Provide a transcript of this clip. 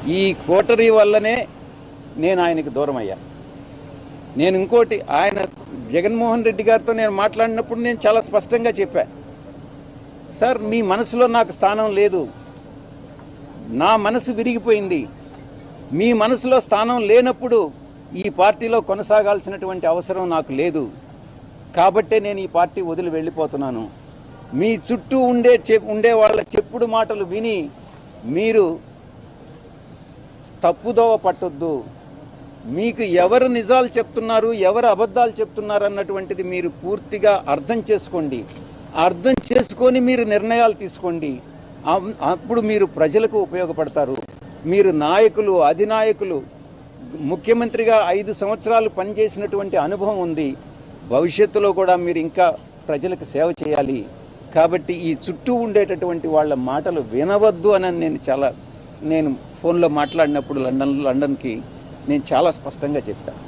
ఈ కోటరీ వల్లనే నేను ఆయనకు దూరం అయ్యా. నేను ఇంకోటి, ఆయన జగన్మోహన్ రెడ్డి గారితో నేను మాట్లాడినప్పుడు నేను చాలా స్పష్టంగా చెప్పా, సార్ మీ మనసులో నాకు స్థానం లేదు, నా మనసు విరిగిపోయింది, మీ మనసులో స్థానం లేనప్పుడు ఈ పార్టీలో కొనసాగాల్సినటువంటి అవసరం నాకు లేదు, కాబట్టే నేను ఈ పార్టీ వదిలి వెళ్ళిపోతున్నాను. మీ చుట్టూ ఉండే వాళ్ళ చెప్పుడు మాటలు విని మీరు తప్పుదోవ పట్టొద్దు. మీకు ఎవరు నిజాలు చెప్తున్నారు, ఎవరు అబద్ధాలు చెప్తున్నారు అన్నటువంటిది మీరు పూర్తిగా అర్థం చేసుకోండి. అర్థం చేసుకొని మీరు నిర్ణయాలు తీసుకోండి. అప్పుడు మీరు ప్రజలకు ఉపయోగపడతారు. మీరు నాయకులు, అధినాయకులు, ముఖ్యమంత్రిగా 5 సంవత్సరాలు పనిచేసినటువంటి అనుభవం ఉంది. భవిష్యత్తులో కూడా మీరు ఇంకా ప్రజలకు సేవ చేయాలి. కాబట్టి ఈ చుట్టూ ఉండేటటువంటి వాళ్ళ మాటలు వినవద్దు అని నేను ఫోన్లో మాట్లాడినప్పుడు లండన్కి నేను చాలా స్పష్టంగా చెప్పాను.